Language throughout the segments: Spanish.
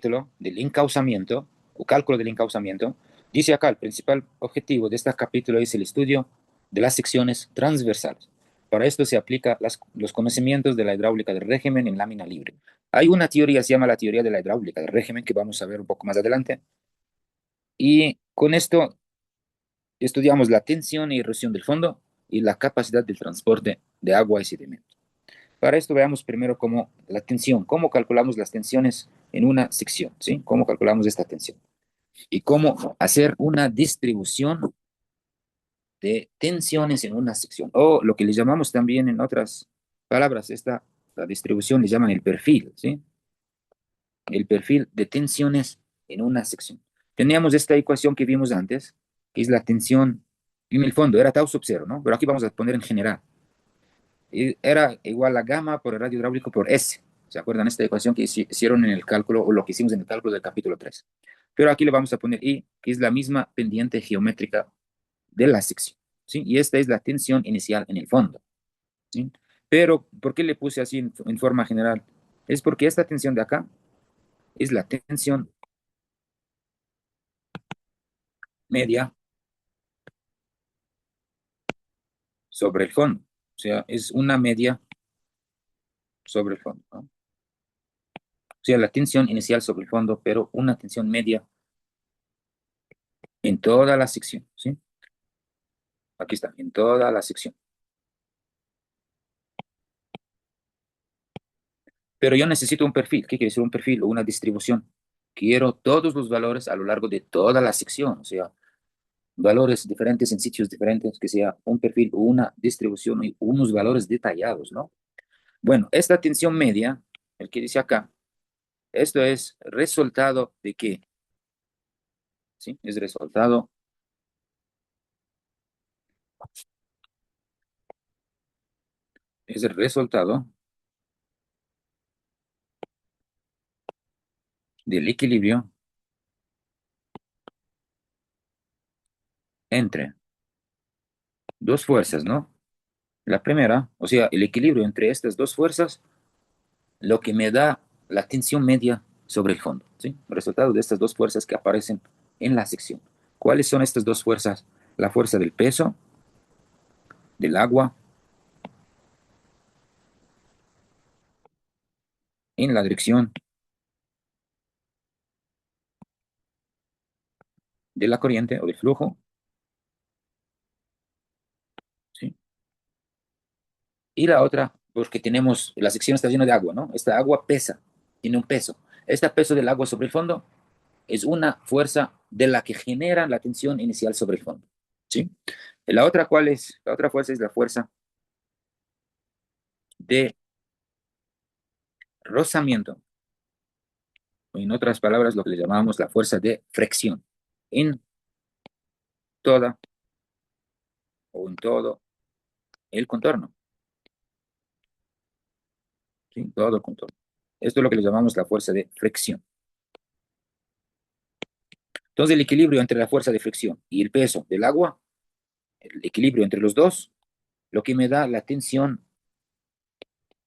capítulo del encauzamiento o cálculo del encauzamiento, dice acá, el principal objetivo de este capítulo es el estudio de las secciones transversales. Para esto se aplica los conocimientos de la hidráulica del régimen en lámina libre. Hay una teoría, se llama la teoría de la hidráulica del régimen, que vamos a ver un poco más adelante. Y con esto estudiamos la tensión y erosión del fondo y la capacidad del transporte de agua y sedimento. Para esto veamos primero cómo la tensión, cómo calculamos las tensiones en una sección, ¿sí? Cómo calculamos esta tensión y cómo hacer una distribución de tensiones en una sección, o lo que le llamamos también en otras palabras, la distribución le llaman el perfil, ¿sí? El perfil de tensiones en una sección. Teníamos esta ecuación que vimos antes, que es la tensión en el fondo, era tau sub cero, ¿no? Pero aquí vamos a poner en general. Y era igual a gamma por el radio hidráulico por S. ¿Se acuerdan esta ecuación que hicieron en el cálculo, o lo que hicimos en el cálculo del capítulo 3? Pero aquí le vamos a poner I, que es la misma pendiente geométrica de la sección, ¿sí? Y esta es la tensión inicial en el fondo, ¿sí? Pero, ¿por qué le puse así en forma general? Es porque esta tensión de acá es la tensión media sobre el fondo. O sea, es una media sobre el fondo, ¿no? O sea, la tensión inicial sobre el fondo, pero una tensión media en toda la sección, ¿sí? Aquí está, en toda la sección. Pero yo necesito un perfil. ¿Qué quiere decir un perfil o una distribución? Quiero todos los valores a lo largo de toda la sección, o sea, valores diferentes en sitios diferentes, que sea un perfil o una distribución y unos valores detallados, ¿no? Bueno, esta tensión media, el que dice acá, esto es resultado de qué, ¿sí? Es el resultado del equilibrio entre dos fuerzas, ¿no? La primera, o sea, el equilibrio entre estas dos fuerzas, lo que me da la tensión media sobre el fondo, ¿sí? El resultado de estas dos fuerzas que aparecen en la sección. ¿Cuáles son estas dos fuerzas? La fuerza del peso, del agua, en la dirección de la corriente o del flujo, ¿sí? Y la otra, porque tenemos, la sección está llena de agua, ¿no? Esta agua pesa, tiene un peso. Este peso del agua sobre el fondo es una fuerza de la que genera la tensión inicial sobre el fondo, ¿sí? La otra, ¿cuál es? La otra fuerza es la fuerza de rozamiento, o en otras palabras, lo que le llamamos la fuerza de fricción, en toda o en todo el contorno, ¿sí? Todo el contorno. Esto es lo que le llamamos la fuerza de fricción. Entonces, el equilibrio entre la fuerza de fricción y el peso del agua, el equilibrio entre los dos, lo que me da la tensión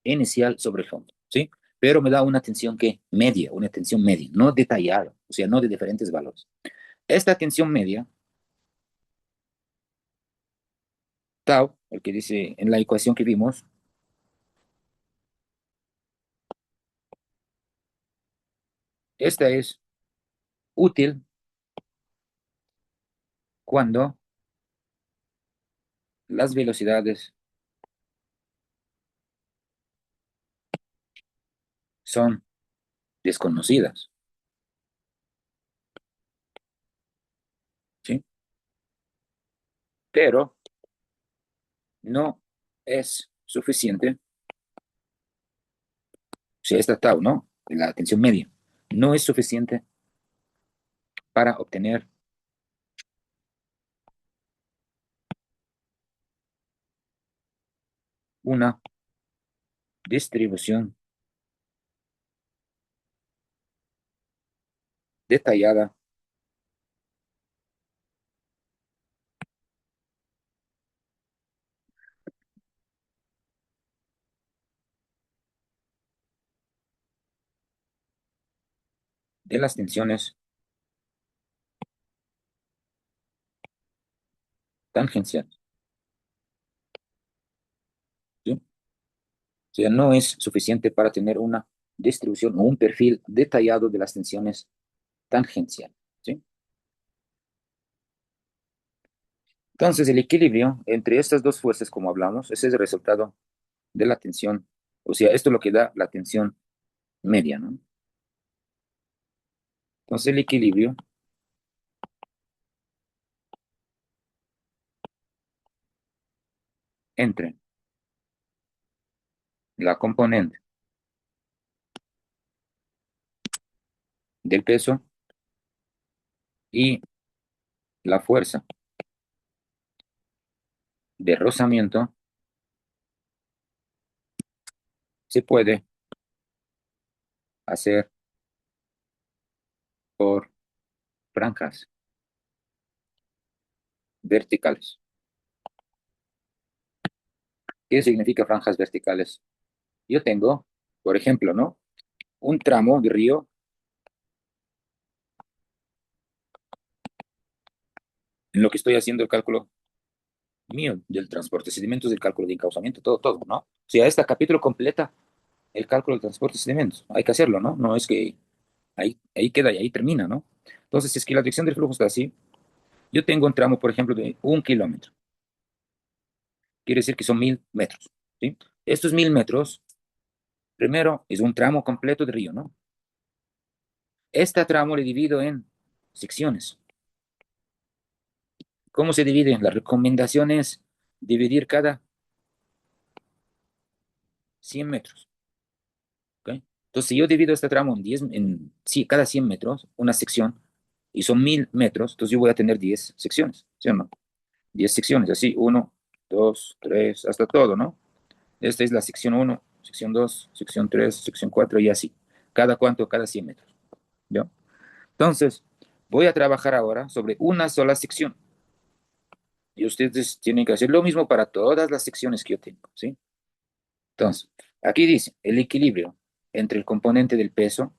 inicial sobre el fondo, ¿sí? Pero me da una tensión que media, una tensión media, no detallada, o sea, no de diferentes valores. Esta tensión media, tau, el que dice en la ecuación que vimos, esta es útil cuando las velocidades son desconocidas, ¿sí? Pero no es suficiente, si esta tau, ¿no? La tensión media, no es suficiente para obtener una distribución detallada de las tensiones tangenciales, ¿sí? O sea, no es suficiente para tener una distribución o un perfil detallado de las tensiones tangenciales, ¿sí? Entonces, el equilibrio entre estas dos fuerzas, como hablamos, ese es el resultado de la tensión. O sea, esto es lo que da la tensión media, ¿no? Entonces, el equilibrio entre la componente del peso y la fuerza de rozamiento se puede hacer por franjas verticales. ¿Qué significa franjas verticales? Yo tengo, por ejemplo, ¿no? Un tramo de río en lo que estoy haciendo el cálculo mío del transporte de sedimentos, del cálculo de encauzamiento, todo, todo, ¿no? O sea, este capítulo completa el cálculo del transporte de sedimentos. Hay que hacerlo, ¿no? No es que ahí queda y ahí termina, ¿no? Entonces, si es que la dirección del flujo está así, yo tengo un tramo, por ejemplo, de 1 kilómetro. Quiere decir que son 1000 metros, ¿sí? Estos 1000 metros, primero, es un tramo completo de río, ¿no? Este tramo le divido en secciones. ¿Cómo se divide? La recomendación es dividir cada 100 metros. ¿Ok? Entonces, si yo divido este tramo sí, cada 100 metros, una sección, y son 1000 metros, entonces yo voy a tener 10 secciones, ¿sí o no? 10 secciones, así, uno, dos, tres, hasta todo, ¿no? Esta es la sección uno, sección 2, sección 3, sección 4 y así. ¿Cada cuánto? Cada 100 metros. ¿Ya? Entonces, voy a trabajar ahora sobre una sola sección. Y ustedes tienen que hacer lo mismo para todas las secciones que yo tengo, ¿sí? Entonces, aquí dice, el equilibrio entre el componente del peso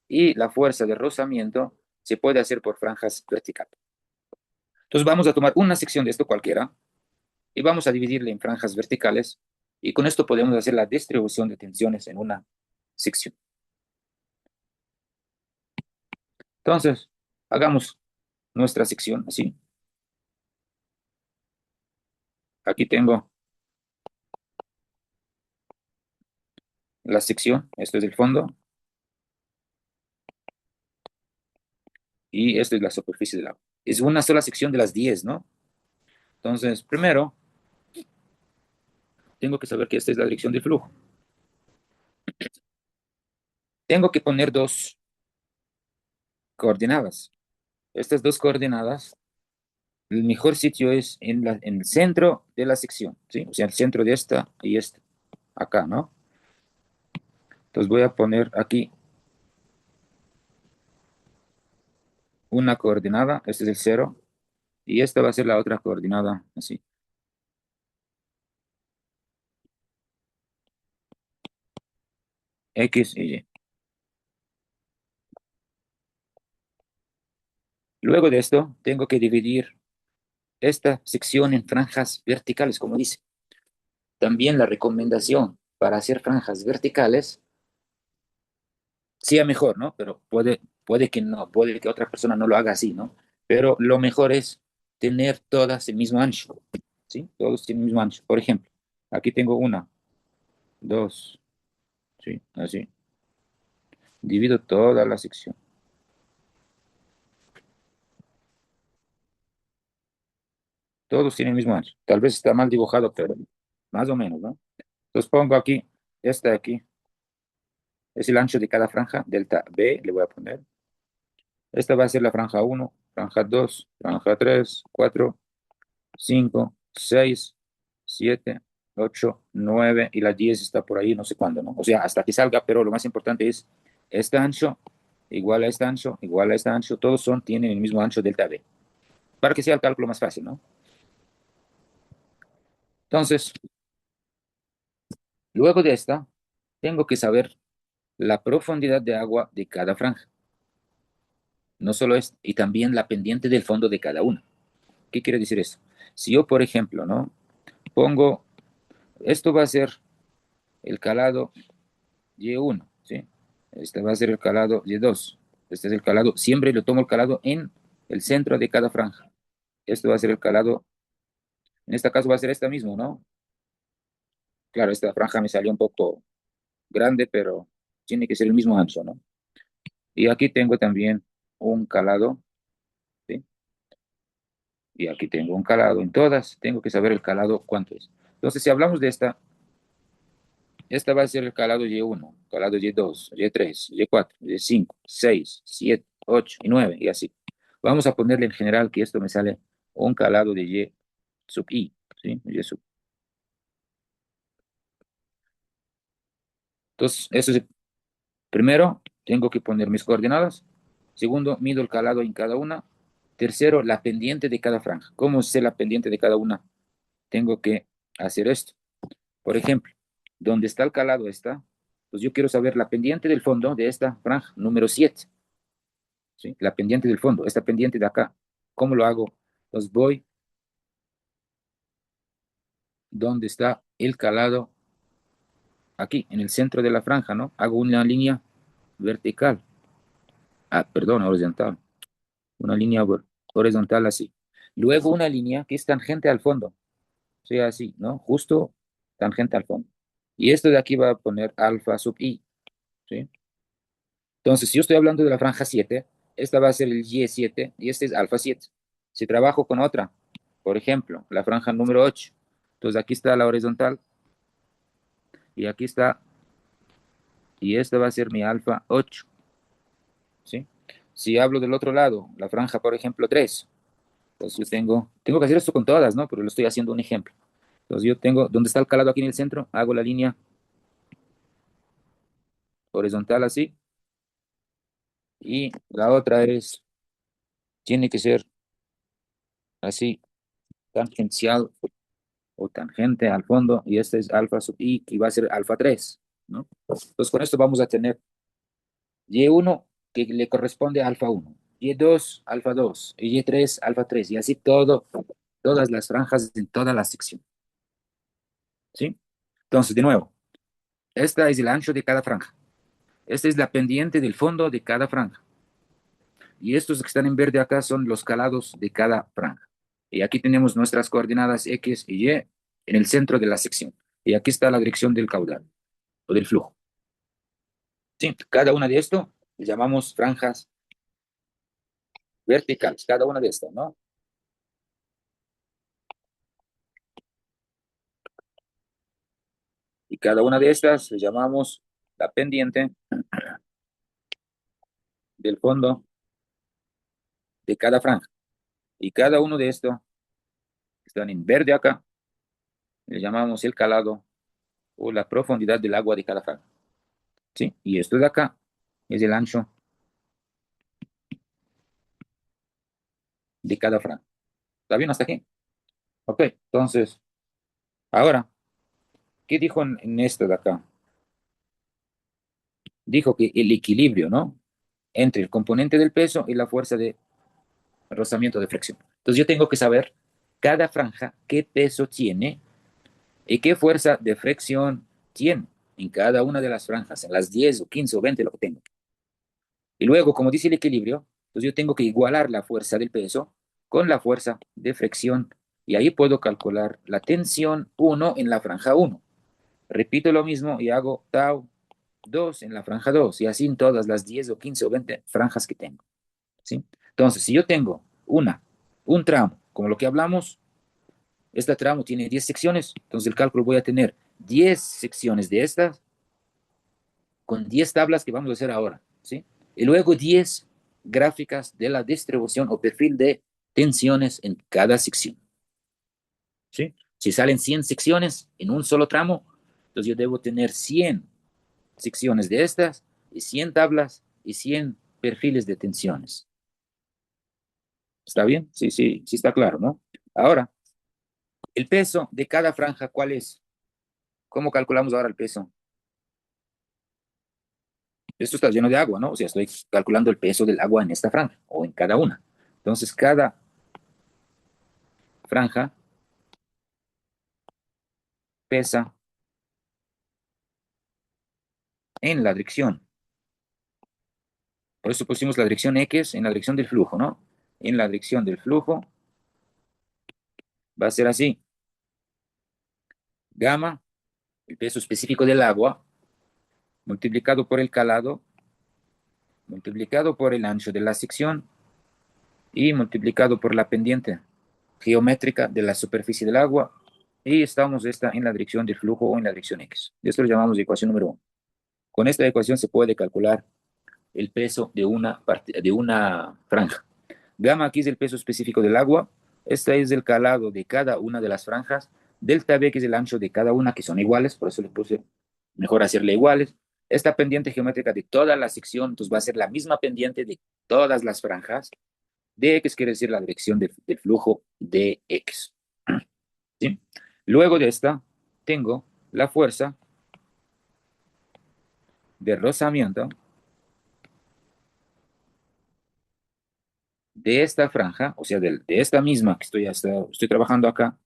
y la fuerza de rozamiento se puede hacer por franjas verticales. Entonces, vamos a tomar una sección de esto cualquiera y vamos a dividirla en franjas verticales y con esto podemos hacer la distribución de tensiones en una sección. Entonces, hagamos nuestra sección así. Aquí tengo la sección, esto es el fondo y esto es la superficie del agua. Es una sola sección de las 10, ¿no? Entonces, primero, tengo que saber que esta es la dirección del flujo. Tengo que poner dos coordenadas. Estas dos coordenadas, el mejor sitio es en el centro de la sección, ¿sí? O sea, el centro de esta y esta, acá, ¿no? Entonces voy a poner aquí una coordenada, este es el cero, y esta va a ser la otra coordenada, así, X y Y. Luego de esto, tengo que dividir esta sección en franjas verticales, como dice. También la recomendación para hacer franjas verticales sea mejor, ¿no? Pero puede que no, puede que otra persona no lo haga así, ¿no? Pero lo mejor es tener todas el mismo ancho, ¿sí? Todos tienen el mismo ancho. Por ejemplo, aquí tengo una, dos, ¿sí? Así. Divido toda la sección. Todos tienen el mismo ancho. Tal vez está mal dibujado, pero más o menos, ¿no? Entonces pongo aquí, esta de aquí, es el ancho de cada franja, delta B, le voy a poner. Esta va a ser la franja uno, franja 2, franja 3, 4, 5, 6, 7, 8, 9 y la 10 está por ahí, no sé cuándo, ¿no? O sea, hasta que salga, pero lo más importante es este ancho, igual a este ancho, igual a este ancho, todos tienen el mismo ancho delta B, para que sea el cálculo más fácil, ¿no? Entonces, luego de esta, tengo que saber la profundidad de agua de cada franja. No solo es, y también la pendiente del fondo de cada una. ¿Qué quiere decir eso? Si yo, por ejemplo, ¿no? Pongo, esto va a ser el calado Y1, ¿sí? Este va a ser el calado Y2. Este es el calado, siempre le tomo el calado en el centro de cada franja. Esto va a ser el calado, en este caso va a ser esta mismo, ¿no? Claro, esta franja me salió un poco grande, pero tiene que ser el mismo ancho, ¿no? Y aquí tengo también un calado, ¿sí? Y aquí tengo un calado. En todas tengo que saber el calado cuánto es. Entonces, si hablamos de esta va a ser el calado Y1, calado Y2, Y3, Y4, Y5, 6, 7, 8 y 9 y así. Vamos a ponerle en general que esto me sale un calado de Y sub I, ¿sí? Y sub. Entonces, eso es, primero, tengo que poner mis coordenadas. Segundo, mido el calado en cada una. Tercero, la pendiente de cada franja. ¿Cómo sé la pendiente de cada una? Tengo que hacer esto. Por ejemplo, donde está el calado está, pues yo quiero saber la pendiente del fondo de esta franja, número 7, ¿sí? La pendiente del fondo, esta pendiente de acá. ¿Cómo lo hago? Pues voy donde está el calado, aquí, en el centro de la franja, ¿no? Hago una línea vertical, perdón, horizontal, una línea horizontal así. Luego una línea que es tangente al fondo, o sea, así, ¿no? Justo tangente al fondo. Y esto de aquí va a poner alfa sub i, ¿sí? Entonces, si yo estoy hablando de la franja 7, esta va a ser el Y7 y este es alfa 7. Si trabajo con otra, por ejemplo, la franja número 8, entonces aquí está la horizontal y aquí está, y esta va a ser mi alfa 8, ¿sí? Si hablo del otro lado, la franja, por ejemplo, 3, pues yo tengo que hacer esto con todas, ¿no? Pero lo estoy haciendo un ejemplo. Entonces yo tengo, donde está el calado aquí en el centro, hago la línea horizontal así, y la otra tiene que ser así, tangencial o tangente al fondo, y este es alfa sub i, que va a ser alfa 3, ¿no? Entonces con esto vamos a tener Y1 que le corresponde a alfa 1, Y2 alfa 2, y Y3 alfa 3, y así todas las franjas en toda la sección, ¿sí? Entonces, de nuevo, esta es el ancho de cada franja, esta es la pendiente del fondo de cada franja, y estos que están en verde acá son los calados de cada franja. Y aquí tenemos nuestras coordenadas X y Y en el centro de la sección. Y aquí está la dirección del caudal o del flujo. Sí, cada una de esto le llamamos franjas verticales, cada una de estas, ¿no? Y cada una de estas le llamamos la pendiente del fondo de cada franja. Y cada uno de estos que están en verde acá, le llamamos el calado o la profundidad del agua de cada franja. ¿Sí? Y esto de acá es el ancho de cada franja. ¿Está bien hasta aquí? Ok, entonces, ahora, ¿qué dijo en esto de acá? Dijo que el equilibrio, ¿no? Entre el componente del peso y la fuerza de rozamiento de fricción. Entonces yo tengo que saber cada franja qué peso tiene y qué fuerza de fricción tiene en cada una de las franjas, en las 10 o 15 o 20 lo que tengo. Y luego, como dice el equilibrio, entonces yo tengo que igualar la fuerza del peso con la fuerza de fricción y ahí puedo calcular la tensión 1 en la franja 1. Repito lo mismo y hago tau 2 en la franja 2 y así en todas las 10 o 15 o 20 franjas que tengo, ¿sí? Entonces, si yo tengo un tramo, como lo que hablamos, este tramo tiene 10 secciones, entonces el cálculo voy a tener 10 secciones de estas con 10 tablas que vamos a hacer ahora, ¿sí? Y luego 10 gráficas de la distribución o perfil de tensiones en cada sección, ¿sí? Si salen 100 secciones en un solo tramo, entonces yo debo tener 100 secciones de estas y 100 tablas y 100 perfiles de tensiones. ¿Está bien? Sí, sí, sí está claro, ¿no? Ahora, el peso de cada franja, ¿cuál es? ¿Cómo calculamos ahora el peso? esto está lleno de agua, ¿no? O sea, estoy calculando el peso del agua en esta franja o en cada una. Entonces, cada franja pesa en la dirección. Por eso pusimos la dirección X en la dirección del flujo, ¿no? En la dirección del flujo va a ser así. Gamma, el peso específico del agua, multiplicado por el calado, multiplicado por el ancho de la sección y multiplicado por la pendiente geométrica de la superficie del agua. Y estamos esta en la dirección del flujo o en la dirección X. Esto lo llamamos ecuación número 1. Con esta ecuación se puede calcular el peso de una franja. Gamma aquí es el peso específico del agua. Esta es el calado de cada una de las franjas. Delta B, que es el ancho de cada una, que son iguales, por eso le puse mejor hacerle iguales. Esta pendiente geométrica de toda la sección, entonces va a ser la misma pendiente de todas las franjas. Dx quiere decir la dirección del flujo de X. ¿Sí? Luego de esta, tengo la fuerza de rozamiento de esta franja, o sea, de esta misma que estoy trabajando acá,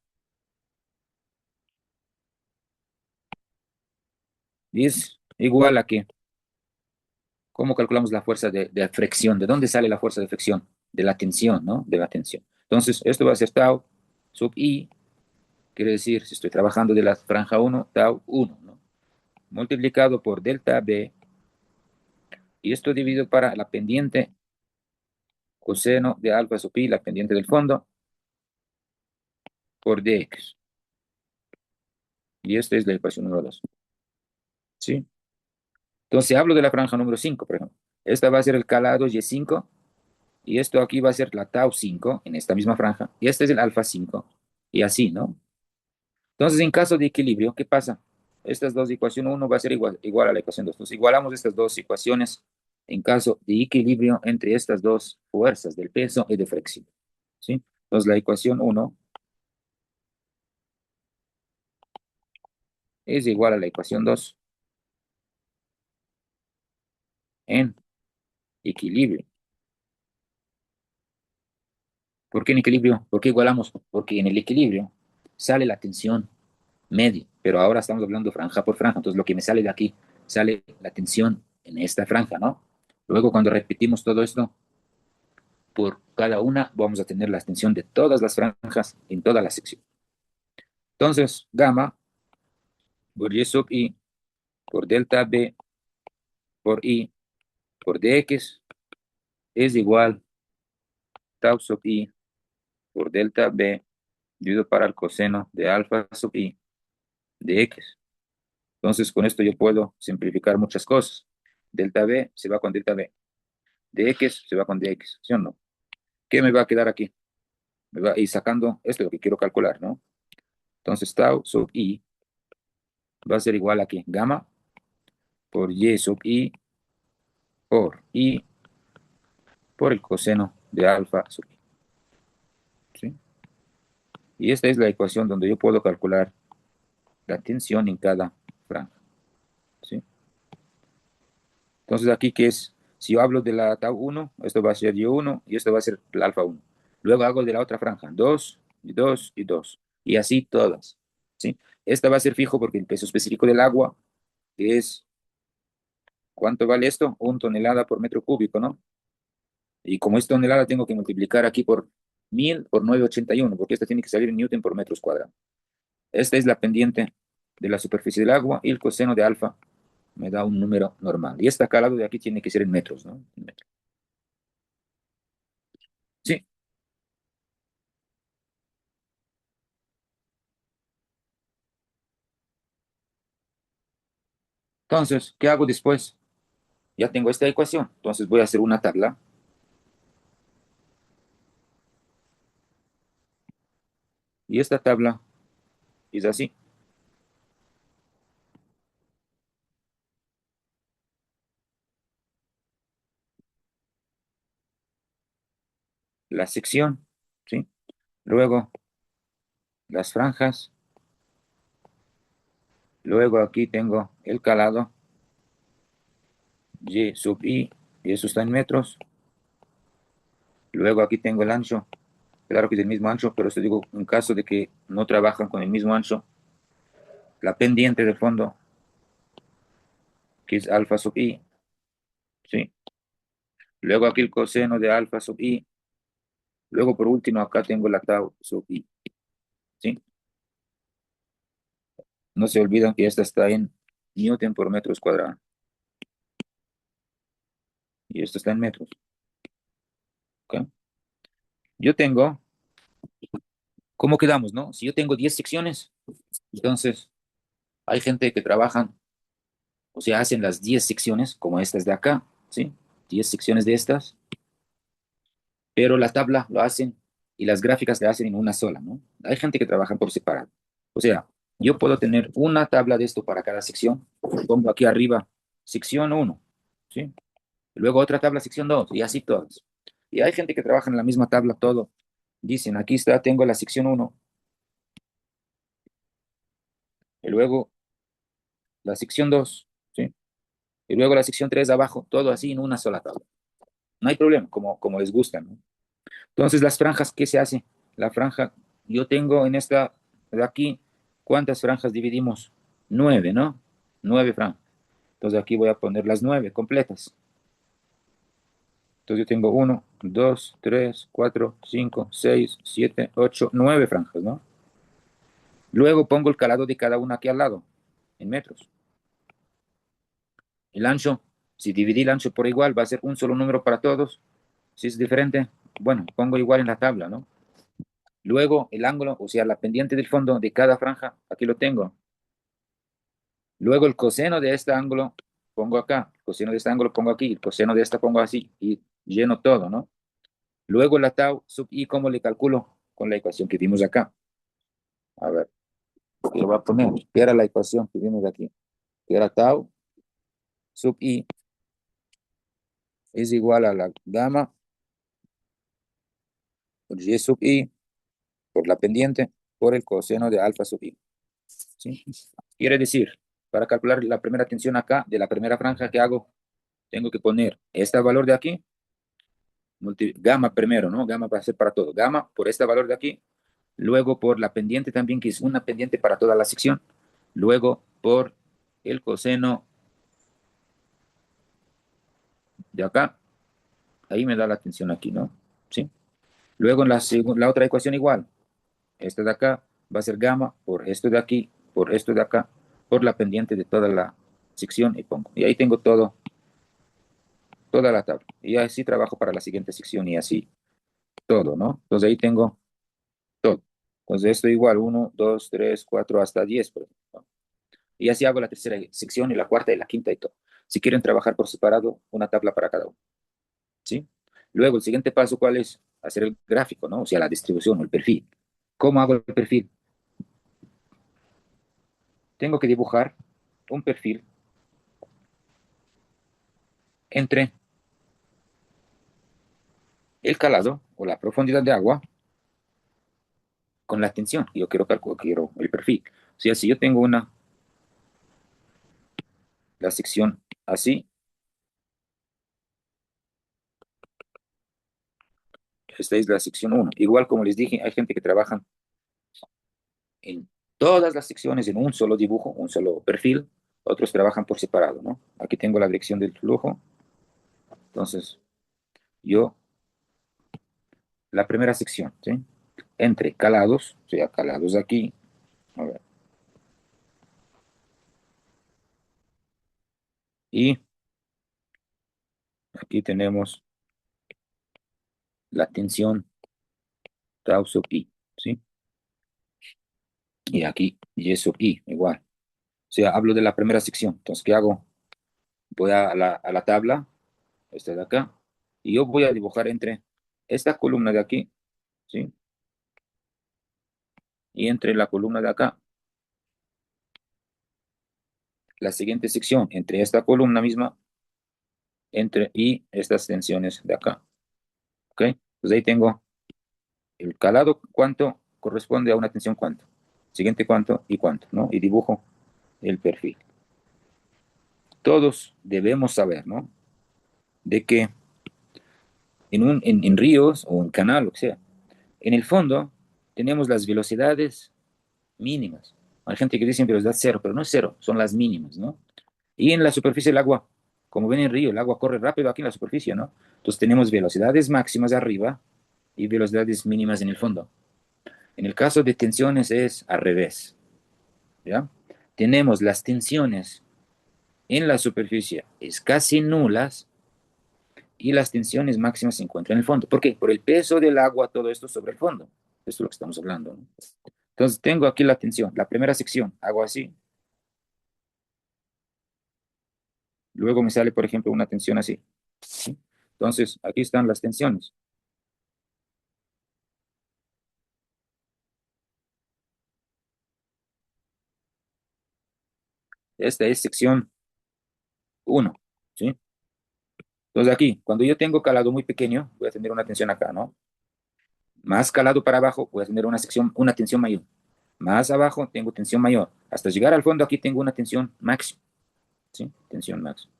es igual a que, ¿cómo calculamos la fuerza de fricción? ¿De dónde sale la fuerza de fricción? De la tensión, ¿no? De la tensión. Entonces, esto va a ser tau sub i, quiere decir, si estoy trabajando de la franja 1, tau 1, ¿no? Multiplicado por delta B, y esto dividido para la pendiente coseno de alfa sub i, la pendiente del fondo, por dx. Y esta es la ecuación número 2. ¿Sí? Entonces, hablo de la franja número 5, por ejemplo. Esta va a ser el calado Y5, y esto aquí va a ser la tau 5 en esta misma franja, y este es el alfa 5, y así, ¿no? Entonces, en caso de equilibrio, ¿qué pasa? Estas dos ecuaciones, uno va a ser igual a la ecuación 2. Entonces, igualamos estas dos ecuaciones en caso de equilibrio entre estas dos fuerzas del peso y de fricción. ¿Sí? Entonces, la ecuación 1 es igual a la ecuación 2 en equilibrio. ¿Por qué en equilibrio? ¿Por qué igualamos? Porque en el equilibrio sale la tensión media, pero ahora estamos hablando franja por franja, entonces lo que me sale de aquí, sale la tensión en esta franja, ¿no? Luego cuando repetimos todo esto, por cada una vamos a tener la tensión de todas las franjas en toda la sección. Entonces, gamma por y sub i por delta b por i por dx es igual tau sub i por delta b dividido para el coseno de alfa sub i de x. Entonces, con esto yo puedo simplificar muchas cosas. Delta b se va con delta b. Dx se va con dx, ¿sí o no? ¿Qué me va a quedar aquí? Me va a ir sacando, esto es lo que quiero calcular, ¿no? Entonces, tau sub i va a ser igual a aquí, gamma por y sub i por i por el coseno de alfa sub i. ¿Sí? Y esta es la ecuación donde yo puedo calcular la tensión en cada franja. ¿Sí? Entonces, aquí, ¿qué es? Si yo hablo de la tau 1, esto va a ser y1 y esto va a ser el alfa 1. Luego hago de la otra franja, 2 y 2 y 2. Y así todas. ¿Sí? Esta va a ser fijo porque el peso específico del agua es, ¿cuánto vale esto? 1 tonelada por metro cúbico, ¿no? Y como es tonelada, tengo que multiplicar aquí por 1000 por 981, porque esta tiene que salir en Newton por metros cuadrados. Esta es la pendiente de la superficie del agua y el coseno de alfa me da un número normal. Y esta calado de aquí tiene que ser en metros, ¿no? En metros. Sí, entonces, ¿qué hago después? Ya tengo esta ecuación, entonces voy a hacer una tabla y esta tabla es así. La sección, ¿sí? Luego las franjas, luego aquí tengo el calado Y sub I, y eso está en metros. Luego aquí tengo el ancho, claro que es el mismo ancho, pero esto digo en caso de que no trabajan con el mismo ancho, la pendiente del fondo, que es alfa sub I, ¿sí? Luego aquí el coseno de alfa sub I. Luego por último acá tengo la tau sub I, ¿sí? No se olviden que esta está en Newton por metros cuadrados. Y esto está en metros, ¿ok? Yo tengo, ¿cómo quedamos, no? Si yo tengo 10 secciones, entonces hay gente que trabajan, o sea, hacen las 10 secciones, como estas de acá, ¿sí? 10 secciones de estas, pero la tabla lo hacen y las gráficas le hacen en una sola, ¿no? Hay gente que trabaja por separado. O sea, yo puedo tener una tabla de esto para cada sección. Pongo aquí arriba sección uno, ¿sí? Luego otra tabla sección 2 y así todas. Y hay gente que trabaja en la misma tabla todo. Dicen, aquí está, tengo la sección uno y luego la sección 2, ¿sí? Y luego la sección 3 abajo, todo así en una sola tabla. No hay problema, como les gusta, ¿no? Entonces, las franjas, ¿qué se hace? La franja, yo tengo en esta de aquí, ¿cuántas franjas dividimos? 9, ¿no? 9 franjas. Entonces, aquí voy a poner las 9 completas. Entonces, yo tengo uno, 2, 3, 4, 5, 6, 7, 8, 9 franjas, ¿no? Luego pongo el calado de cada una aquí al lado, en metros. El ancho, si dividí el ancho por igual, va a ser un solo número para todos. Si es diferente, bueno, pongo igual en la tabla, ¿no? Luego el ángulo, o sea, la pendiente del fondo de cada franja, aquí lo tengo. Luego el coseno de este ángulo pongo acá, el coseno de este ángulo pongo aquí, el coseno de esta pongo así y lleno todo, ¿no? Luego la tau sub i, ¿cómo le calculo? Con la ecuación que vimos acá. A ver, lo voy a poner. ¿Qué era la ecuación que vimos aquí? Que era tau sub i es igual a la gamma por y sub i por la pendiente por el coseno de alfa sub i. ¿Sí? Quiere decir, para calcular la primera tensión acá de la primera franja que hago, tengo que poner este valor de aquí, gamma primero, ¿no? Gamma va a ser para todo. Gamma por este valor de aquí, luego por la pendiente también, que es una pendiente para toda la sección, luego por el coseno de acá, ahí me da la tensión aquí, ¿no? ¿Sí? Luego en la otra ecuación igual, esta de acá va a ser gamma por esto de aquí, por esto de acá, por la pendiente de toda la sección y pongo. Y ahí tengo todo, toda la tabla. Y así trabajo para la siguiente sección y así todo, ¿no? Entonces ahí tengo todo. Entonces esto igual, uno 2 3 4 hasta 10 por ejemplo, ¿no? Y así hago la tercera sección y la cuarta y la quinta y todo. Si quieren trabajar por separado, una tabla para cada uno, ¿sí? Luego, el siguiente paso, ¿cuál es? Hacer el gráfico, ¿no? O sea, la distribución o el perfil. ¿Cómo hago el perfil? Tengo que dibujar un perfil entre el calado o la profundidad de agua con la tensión. Yo quiero calcular, quiero el perfil. O sea, si yo tengo la sección así, esta es la sección uno. Igual como les dije, hay gente que trabaja en todas las secciones en un solo dibujo, un solo perfil. Otros trabajan por separado, ¿no? Aquí tengo la dirección del flujo. Entonces, yo, la primera sección, ¿sí? Entre calados, o sea, calados aquí. A ver, y aquí tenemos la tensión tau sub i, ¿sí? Y aquí y sub i, igual. O sea, hablo de la primera sección. Entonces, ¿qué hago? Voy a la tabla, esta de acá, y yo voy a dibujar entre esta columna de aquí, ¿sí? Y entre la columna de acá, la siguiente sección, entre esta columna misma, entre y estas tensiones de acá, ¿ok? Pues ahí tengo el calado, cuánto corresponde a una tensión, cuánto. Siguiente, cuánto y cuánto, ¿no? Y dibujo el perfil. todos debemos saber, ¿no? De que en ríos o en canal, lo que sea, en el fondo tenemos las velocidades mínimas. Hay gente que dice velocidad cero, pero no es cero, son las mínimas, ¿no? Y en la superficie del agua, como ven en el río, el agua corre rápido aquí en la superficie, ¿no? Entonces tenemos velocidades máximas arriba y velocidades mínimas en el fondo. En el caso de tensiones es al revés, ¿ya? Tenemos las tensiones en la superficie es casi nulas y las tensiones máximas se encuentran en el fondo. ¿Por qué? Por el peso del agua, todo esto sobre el fondo. Esto es lo que estamos hablando, ¿no? Entonces tengo aquí la tensión, la primera sección, hago así, luego me sale, por ejemplo, una tensión así, ¿sí? Entonces, aquí están las tensiones. Esta es sección uno, ¿sí? Entonces aquí, cuando yo tengo calado muy pequeño, voy a tener una tensión acá, ¿no? Más calado para abajo, voy a tener una sección, una tensión mayor. Más abajo tengo tensión mayor. Hasta llegar al fondo aquí tengo una tensión máxima, ¿sí? Tensión máxima.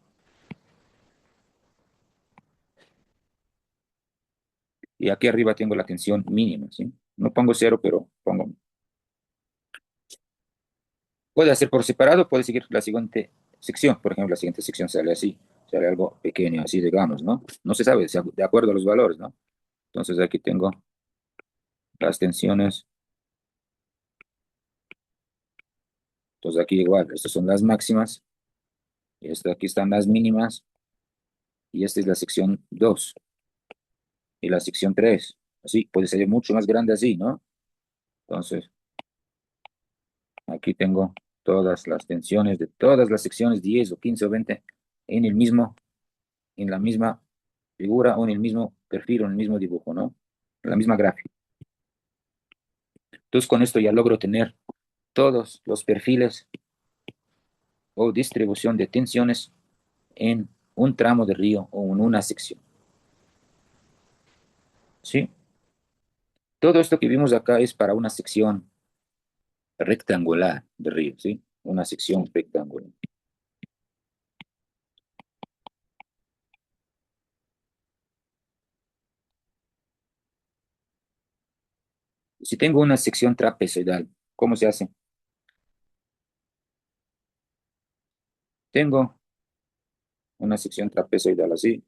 Y aquí arriba tengo la tensión mínima, ¿sí? No pongo cero, pero pongo. Puede hacer por separado, puede seguir la siguiente sección. Por ejemplo, la siguiente sección sale así, sale algo pequeño, así digamos, ¿no? No se sabe, de acuerdo a los valores, ¿no? Entonces aquí tengo las tensiones. Entonces aquí igual, estas son las máximas, y aquí están las mínimas, y esta es la sección 2 y la sección 3. Así, puede ser mucho más grande así, ¿no? Entonces, aquí tengo todas las tensiones de todas las secciones, 10 o 15 o 20 en el mismo, en la misma figura o en el mismo perfil o en el mismo dibujo, ¿no? En la misma gráfica. Entonces, con esto ya logro tener todos los perfiles o distribución de tensiones en un tramo de río o en una sección, ¿sí? Todo esto que vimos acá es para una sección rectangular de río, ¿sí? Una sección rectangular. Si tengo una sección trapezoidal, ¿cómo se hace? Tengo una sección trapezoidal así,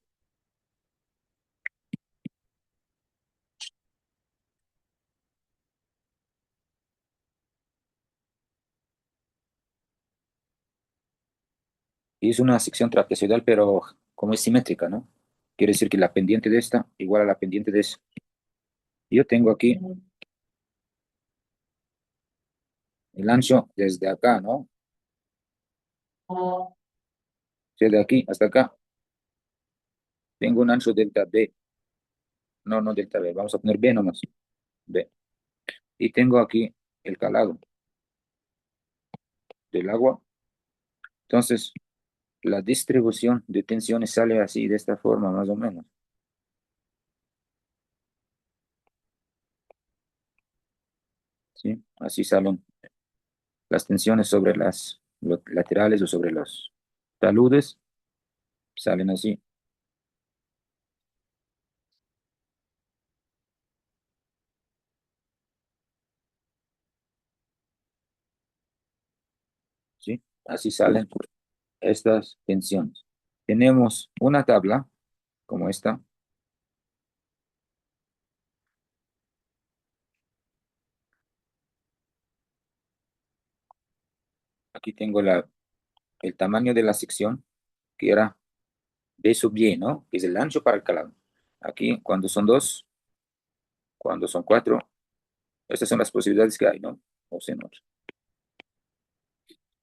y es una sección trapezoidal, pero como es simétrica, ¿no? Quiere decir que la pendiente de esta igual a la pendiente de esa. Yo tengo aquí el ancho desde acá, ¿no? O sea, de aquí hasta acá. Tengo un ancho delta B. No, no delta B. Vamos a poner B nomás. B. Y tengo aquí el calado del agua. Entonces, la distribución de tensiones sale así, de esta forma, más o menos. ¿Sí? Así salen las tensiones sobre las laterales o sobre los taludes. Salen así. ¿Sí? Así salen estas tensiones. Tenemos una tabla como esta. Aquí tengo el tamaño de la sección, que era B sub Y, ¿no? Que es el ancho para el calado. Aquí, cuando son dos, cuando son cuatro, estas son las posibilidades que hay, ¿no? O sea, no.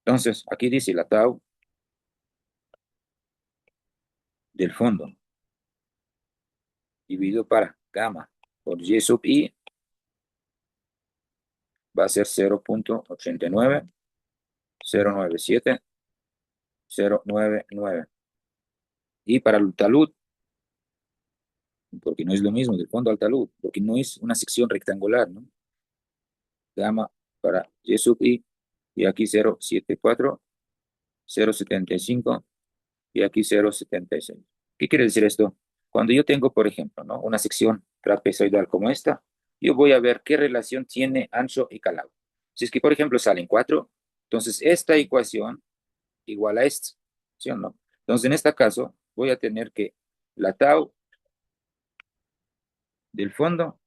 Entonces, aquí dice la tau del fondo, dividido para gamma por Y sub I, va a ser 0.89097 099. Y para el talud, porque no es lo mismo del fondo al talud, porque no es una sección rectangular, ¿no? Gamma para Y sub I, y aquí 0.74, 0.75, y aquí 0,76. ¿Qué quiere decir esto? Cuando yo tengo, por ejemplo, ¿no? Una sección trapezoidal como esta, yo voy a ver qué relación tiene ancho y calado. Si es que, por ejemplo, salen 4, entonces esta ecuación igual a esta, ¿sí o no? Entonces, en este caso, voy a tener que la tau del fondo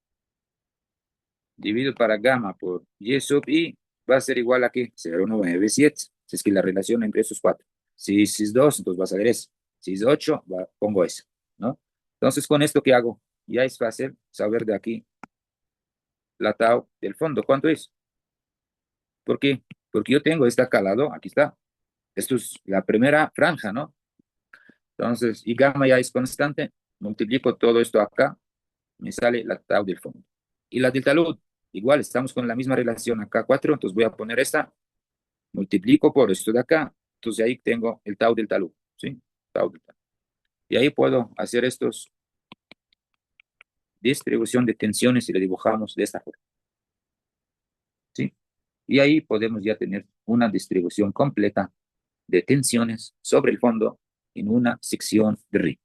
dividido para gamma por y sub i va a ser igual a ¿qué? 0,97. Si es que la relación entre esos cuatro. Si es 2, entonces va a ser eso. Si es 8, pongo eso, ¿no? Entonces, con esto, ¿qué hago? Ya es fácil saber de aquí la tau del fondo. ¿Cuánto es? ¿Por qué? Porque yo tengo esta calado, aquí está. Esto es la primera franja, ¿no? Entonces, y gamma ya es constante, multiplico todo esto acá, me sale la tau del fondo. Y la del talud, igual, estamos con la misma relación acá, 4, entonces voy a poner esta, multiplico por esto de acá, entonces ahí tengo el tau del talud, ¿sí? Tau del talud. Y ahí puedo hacer estos distribución de tensiones y le dibujamos de esta forma, ¿sí? Y ahí podemos ya tener una distribución completa de tensiones sobre el fondo en una sección de río,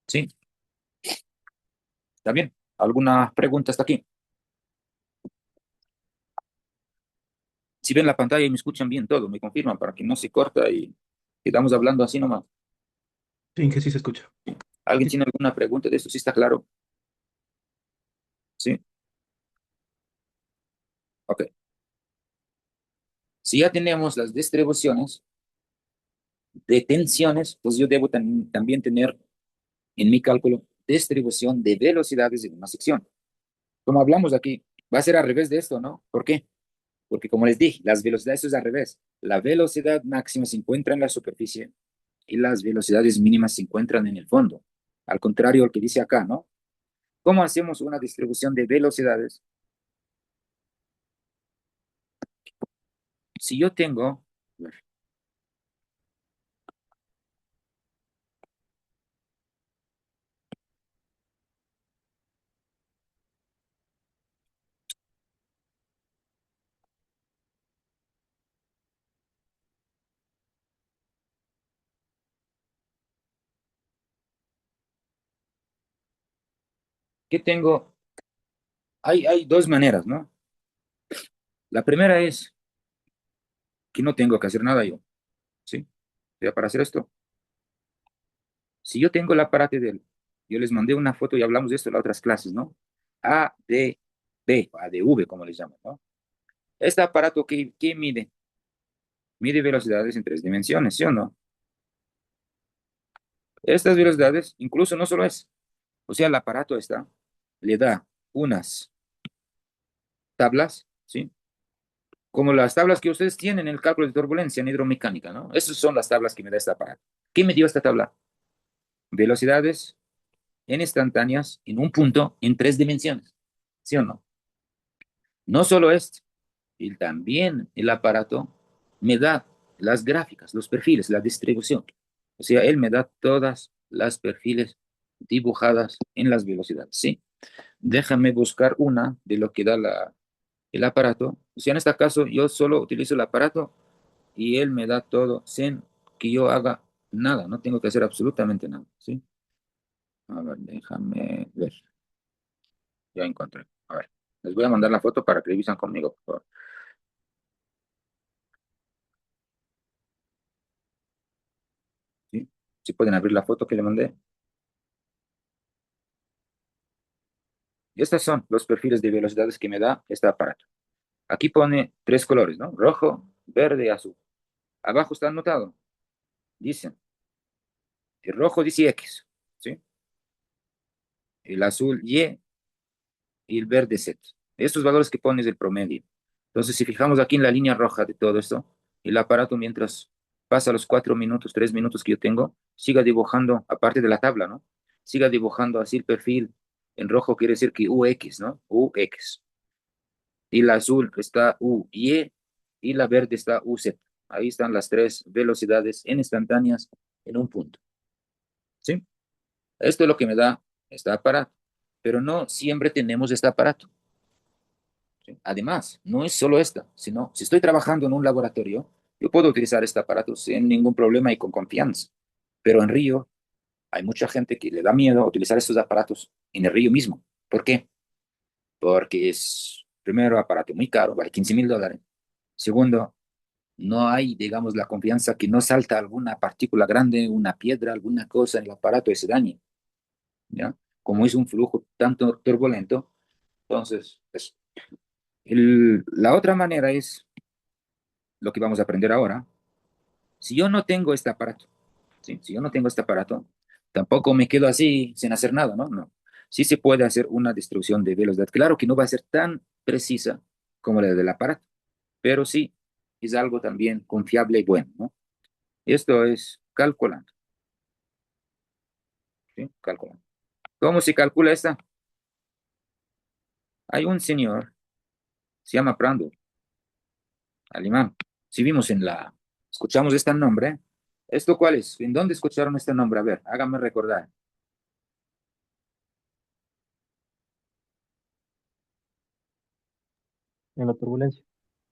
¿sí? ¿Está bien? ¿Alguna pregunta hasta aquí? Si ven la pantalla y me escuchan bien todo, me confirman para que no se corta y quedamos hablando así nomás. Sí, que sí se escucha. ¿Alguien Sí, tiene alguna pregunta de esto? ¿Sí está claro? Sí. Ok. Si ya tenemos las distribuciones de tensiones, pues yo debo también tener en mi cálculo distribución de velocidades en una sección. Como hablamos aquí, va a ser al revés de esto, ¿no? ¿Por qué? Porque como les dije, las velocidades es al revés. La velocidad máxima se encuentra en la superficie y las velocidades mínimas se encuentran en el fondo. Al contrario al que dice acá, ¿no? ¿Cómo hacemos una distribución de velocidades? Si yo tengo, ¿qué tengo? Hay dos maneras, ¿no? La primera es que no tengo que hacer nada yo, ¿sí? Ya para hacer esto, si yo tengo el aparato yo les mandé una foto y hablamos de esto en las otras clases, ¿no? ADB, ADV, como les llaman, ¿no? Este aparato, ¿qué mide? Mide velocidades en tres dimensiones, ¿sí o no? Estas velocidades, incluso no solo es, o sea, el aparato le da unas tablas, ¿sí? Como las tablas que ustedes tienen en el cálculo de turbulencia en hidromecánica, ¿no? Esas son las tablas que me da este aparato. ¿Qué me dio esta tabla? Velocidades en instantáneas en un punto en tres dimensiones, ¿sí o no? No solo esto, y también el aparato me da las gráficas, los perfiles, la distribución. O sea, él me da todas las perfiles dibujadas en las velocidades, ¿sí? Déjame buscar una de lo que da el aparato. O sea, en este caso, yo solo utilizo el aparato y él me da todo sin que yo haga nada, no tengo que hacer absolutamente nada, ¿sí? A ver, déjame ver. Ya encontré. A ver, les voy a mandar la foto para que revisen conmigo, por favor. ¿Sí? Si pueden abrir la foto que le mandé. Y estos son los perfiles de velocidades que me da este aparato. Aquí pone tres colores, ¿no? Rojo, verde y azul. Abajo está anotado. Dicen, el rojo dice X, ¿sí? El azul Y y el verde Z. Estos valores que pones del promedio. Entonces, si fijamos aquí en la línea roja de todo esto, el aparato mientras pasa los 4 minutos, 3 minutos que yo tengo, siga dibujando, aparte de la tabla, ¿no? Siga dibujando así el perfil. En rojo quiere decir que UX, ¿no? UX. Y la azul está UY y la verde está UZ. Ahí están las tres velocidades en instantáneas en un punto. ¿Sí? Esto es lo que me da este aparato. Pero no siempre tenemos este aparato. ¿Sí? Además, no es solo esta, sino si estoy trabajando en un laboratorio, yo puedo utilizar este aparato sin ningún problema y con confianza. Pero en río hay mucha gente que le da miedo utilizar estos aparatos en el río mismo. ¿Por qué? Porque es, primero, aparato muy caro, vale $15,000. Segundo, no hay, digamos, la confianza que no salta alguna partícula grande, una piedra, alguna cosa en el aparato y se dañe, ¿ya? Como es un flujo tanto turbulento, entonces, pues, la otra manera es lo que vamos a aprender ahora. Si yo no tengo este aparato, ¿sí? Si yo no tengo este aparato, tampoco me quedo así sin hacer nada, ¿no? No. Sí se puede hacer una distribución de velocidad. Claro que no va a ser tan precisa como la del aparato, pero sí es algo también confiable y bueno, ¿no? Esto es calculando, ¿sí? Calculando. ¿Cómo se calcula esta? Hay un señor, se llama Prandtl, alemán. Si vimos escuchamos este nombre. ¿Esto cuál es? ¿En dónde escucharon este nombre? A ver, háganme recordar. En la turbulencia.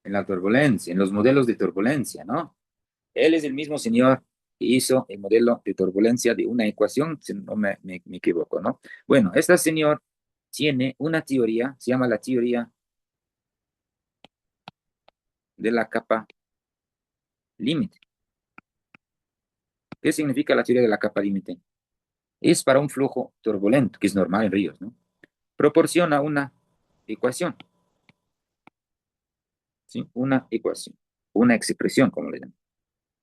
En la turbulencia, en los modelos de turbulencia, ¿no? Él es el mismo señor que hizo el modelo de turbulencia de una ecuación, si no me equivoco, ¿no? Bueno, este señor tiene una teoría, se llama la teoría de la capa límite. ¿Qué significa la teoría de la capa límite? Es para un flujo turbulento, que es normal en ríos, ¿no? Proporciona una ecuación, ¿sí? Una ecuación, una expresión, como le llaman.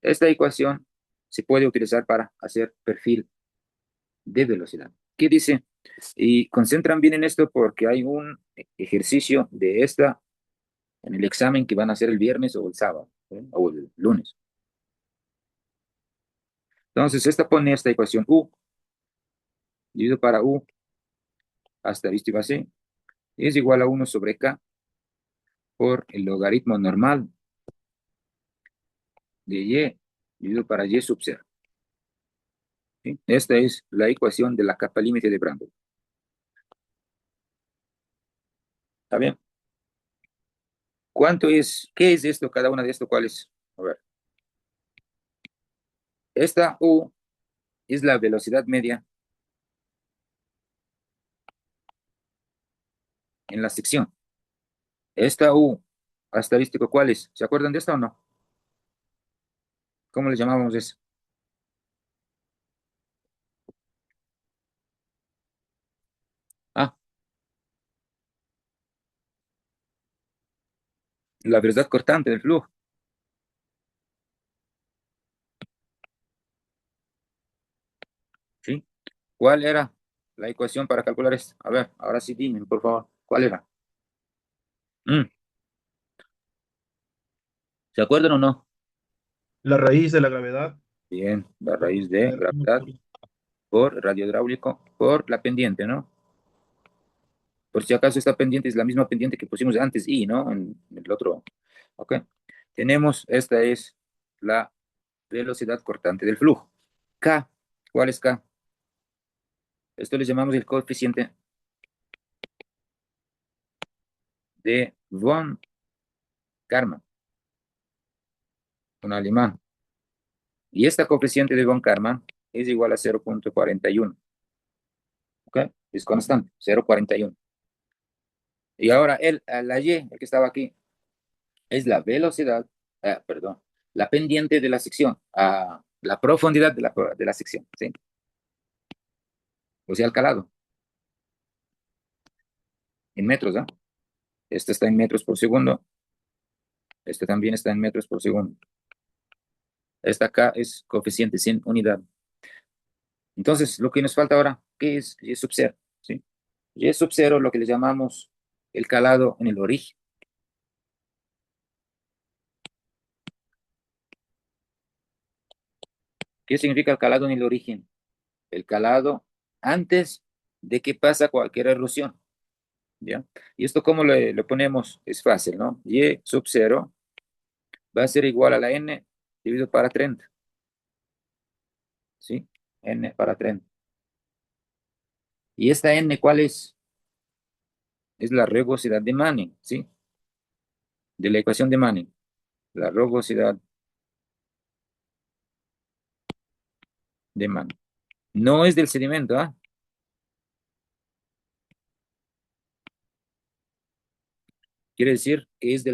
Esta ecuación se puede utilizar para hacer perfil de velocidad. ¿Qué dice? Y concentran bien en esto porque hay un ejercicio de esta en el examen que van a hacer el viernes o el sábado, ¿sí? O el lunes. Entonces, esta pone esta ecuación U, dividido para U hasta asterístico C, es igual a 1/K por el logaritmo normal de Y, dividido para Y sub 0. ¿Sí? Esta es la ecuación de la capa límite de Prandtl. ¿Está bien? ¿Cuánto es? ¿Qué es esto? Cada una de esto, ¿cuál es? A ver. Esta U es la velocidad media en la sección. Esta U asterístico, ¿cuál es? ¿Se acuerdan de esta o no? ¿Cómo le llamábamos eso? Ah, la velocidad cortante del flujo. ¿Sí? ¿Cuál era la ecuación para calcular esto? A ver, ahora sí dime, por favor. ¿Cuál era? Mm, ¿Se acuerdan o no? La raíz de la gravedad. Bien, la raíz de Uno gravedad por- por radio hidráulico por la pendiente, ¿no? Por si acaso esta pendiente es la misma pendiente que pusimos antes, I, ¿no? En el otro. Ok. Tenemos, esta es la velocidad cortante del flujo. K, ¿cuál es K? Esto le llamamos el coeficiente de von Karman, un alemán. Y esta coeficiente de von Karman es igual a 0,41. ¿Ok? Es constante, 0,41. Y ahora la Y, el que estaba aquí, es la velocidad, perdón, la pendiente de la sección, la profundidad de la sección, ¿sí? O sea, el calado, en metros, ¿ah? Este está en metros por segundo, este también está en metros por segundo. Esta acá es coeficiente 100 unidad. Entonces, lo que nos falta ahora, ¿qué es Y sub 0? ¿Sí? Y sub 0, lo que le llamamos el calado en el origen. ¿Qué significa el calado en el origen? El calado antes de que pasa cualquier erosión, ¿ya? Y esto, ¿cómo lo ponemos? Es fácil, ¿no? Y sub 0 va a ser igual a la n dividido para 30, ¿sí? N para 30. ¿Y esta n cuál es? Es la rugosidad de Manning, ¿sí? De la ecuación de Manning. La rugosidad de Manning. No es del sedimento, ¿ah? Quiere decir que es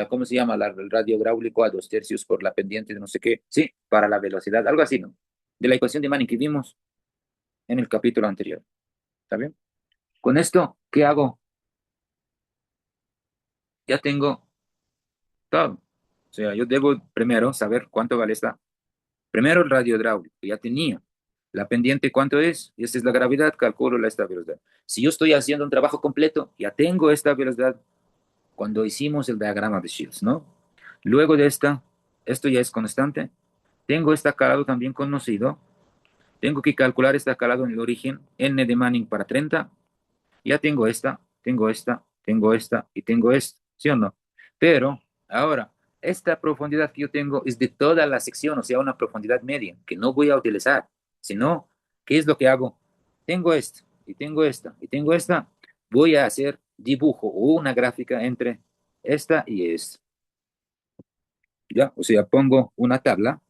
¿cómo se llama? El radio hidráulico a 2/3 por la pendiente de no sé qué. Sí, para la velocidad, algo así, ¿no? De la ecuación de Manning que vimos en el capítulo anterior. ¿Está bien? Con esto, ¿qué hago? Ya tengo todo. O sea, yo debo primero saber cuánto vale esta. Primero el radio hidráulico, ya tenía. La pendiente, ¿cuánto es? Esta es la gravedad, calculo la esta velocidad. Si yo estoy haciendo un trabajo completo, ya tengo esta velocidad cuando hicimos el diagrama de Shields, ¿no? Luego de esta, esto ya es constante. Tengo esta calado también conocido. Tengo que calcular esta calado en el origen, n de Manning para 30. Ya tengo esta y tengo esta, ¿sí o no? Pero ahora, esta profundidad que yo tengo es de toda la sección, o sea, una profundidad media, que no voy a utilizar, sino, ¿qué es lo que hago? Tengo esto, y tengo esta, y tengo esta, voy a hacer dibujo o una gráfica entre esta y esta, ¿ya? O sea, pongo una tabla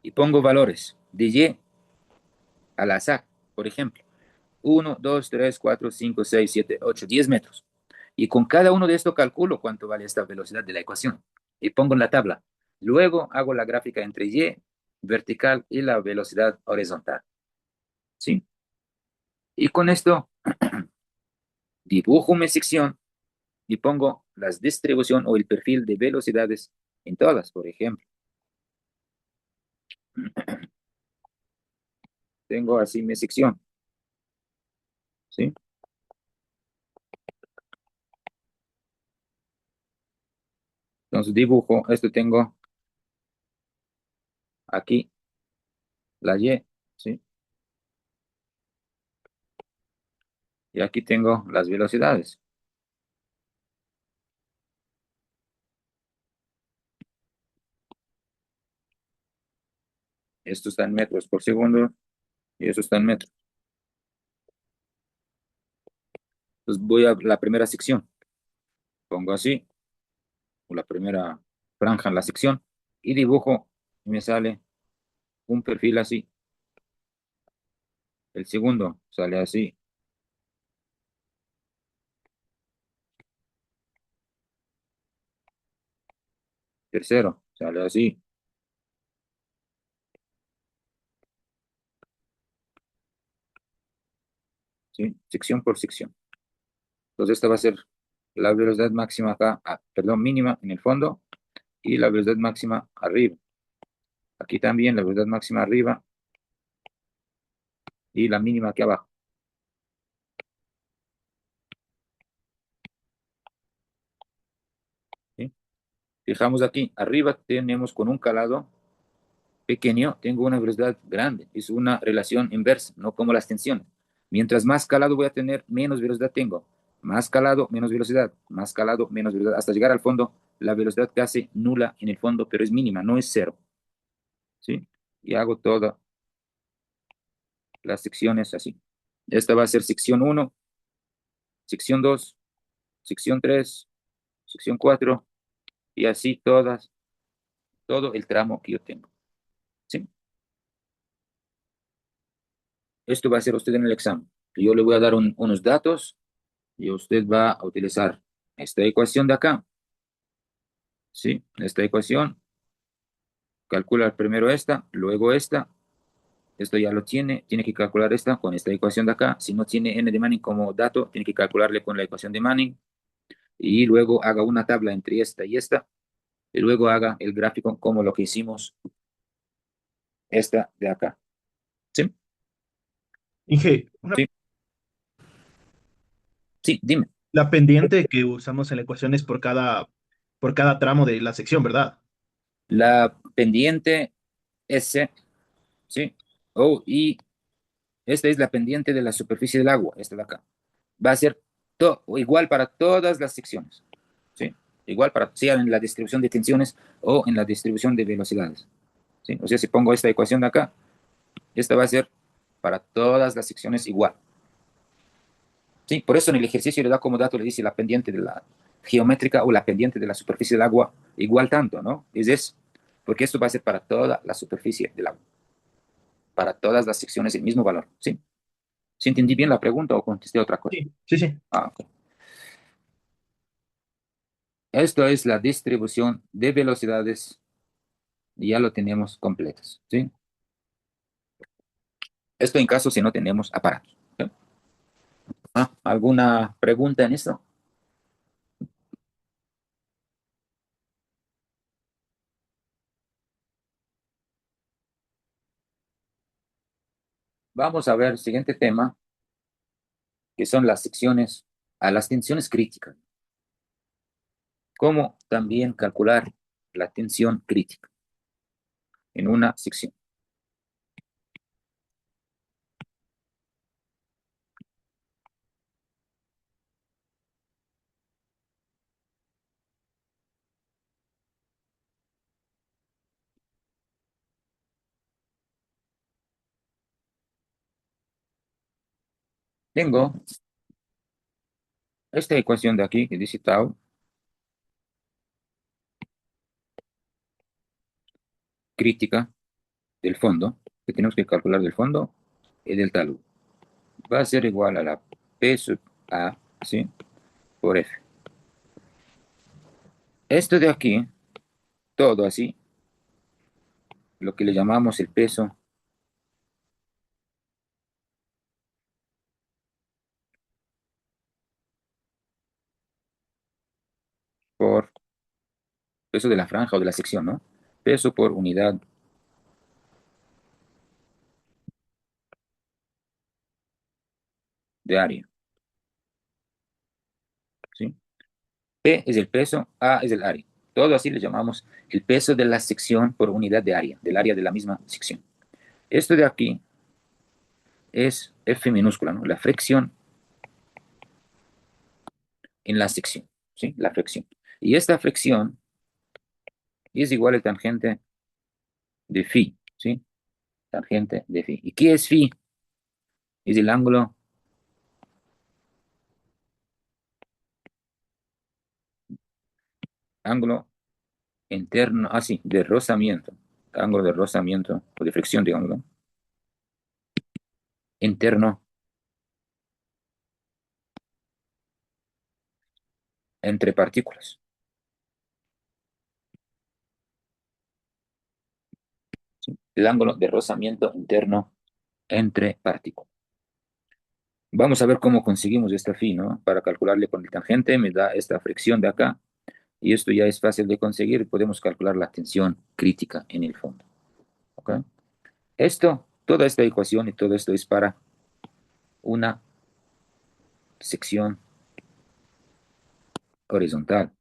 y pongo valores de Y al azar, por ejemplo. 1, 2, 3, 4, 5, 6, 7, 8, 10 metros. Y con cada uno de estos calculo cuánto vale esta velocidad de la ecuación. Y pongo en la tabla. Luego hago la gráfica entre Y vertical y la velocidad horizontal. ¿Sí? Y con esto dibujo mi sección y pongo la distribución o el perfil de velocidades en todas, por ejemplo. Tengo así mi sección. ¿Sí? Entonces dibujo, esto tengo aquí la Y. ¿Sí? Y aquí tengo las velocidades. Esto está en metros por segundo y eso está en metros. Entonces voy a la primera sección. Pongo así, o la primera franja en la sección, y dibujo, y me sale un perfil así. El segundo sale así. Tercero sale así. ¿Sí? Sección por sección. Entonces esta va a ser la velocidad máxima acá, perdón, mínima en el fondo, y la velocidad máxima arriba. Aquí también la velocidad máxima arriba y la mínima aquí abajo. ¿Sí? Fijamos aquí, arriba tenemos con un calado pequeño, tengo una velocidad grande. Es una relación inversa, no como las tensiones. Mientras más calado voy a tener, menos velocidad tengo. Más calado, menos velocidad. Más calado, menos velocidad. Hasta llegar al fondo, la velocidad casi nula en el fondo, pero es mínima, no es cero. ¿Sí? Y hago todas las secciones así. Esta va a ser sección uno, sección 2, sección 3, sección 4 y así todas, todo el tramo que yo tengo. ¿Sí? Esto va a ser usted en el examen. Yo le voy a dar unos datos y usted va a utilizar esta ecuación de acá, ¿sí? Esta ecuación, calcula primero esta, luego esta, esto ya lo tiene que calcular esta con esta ecuación de acá. Si no tiene n de Manning como dato, tiene que calcularle con la ecuación de Manning y luego haga una tabla entre esta y esta y luego haga el gráfico como lo que hicimos esta de acá. ¿Sí? Inge, Sí, sí, dime. la pendiente que usamos en la ecuación es por cada tramo de la sección, ¿verdad? La pendiente S, ¿sí? Oh, y esta es la pendiente de la superficie del agua, esta de acá. Va a ser igual para todas las secciones, ¿sí? Igual para, sea en la distribución de tensiones o en la distribución de velocidades, ¿sí? O sea, si pongo esta ecuación de acá, esta va a ser para todas las secciones igual, ¿sí? Por eso en el ejercicio le da como dato, le dice la pendiente de la geométrica o la pendiente de la superficie del agua igual tanto, ¿no? Es eso. porque esto va a ser para toda la superficie del agua, para todas las secciones el mismo valor, ¿sí? ¿Sí entendí bien la pregunta o contesté otra cosa? Sí, sí, sí. Ah, ok. Esto es la distribución de velocidades, y ya lo tenemos completos, ¿sí? Esto en caso si no tenemos aparatos. ¿Sí? ¿Alguna pregunta en esto? Vamos a ver el siguiente tema, que son las secciones a las tensiones críticas. ¿Cómo también calcular la tensión crítica en una sección? Tengo esta ecuación de aquí que dice tau crítica del fondo, que tenemos que calcular del fondo y del talud. Va a ser igual a la P sub A, ¿sí? Por F. Esto de aquí, todo así, lo que le llamamos el peso por peso de la franja o de la sección, ¿no? Peso por unidad de área, ¿sí? P es el peso, A es el área. Todo así le llamamos el peso de la sección por unidad de área, del área de la misma sección. Esto de aquí es F minúscula, ¿no? La fricción en la sección, ¿sí? La fricción. Y esta fricción es igual al tangente de phi, ¿sí? Tangente de phi. ¿Y qué es phi? Es el ángulo interno, sí, de rozamiento, ángulo de rozamiento o de fricción, digamos, ¿no? Interno entre partículas, ¿sí? El ángulo de rozamiento interno entre partículas. Vamos a ver cómo conseguimos esta phi, ¿no? Para calcularle con el tangente me da esta fricción de acá, y esto ya es fácil de conseguir, podemos calcular la tensión crítica en el fondo, ¿ok? Toda esta ecuación y todo esto es para una sección horizontal,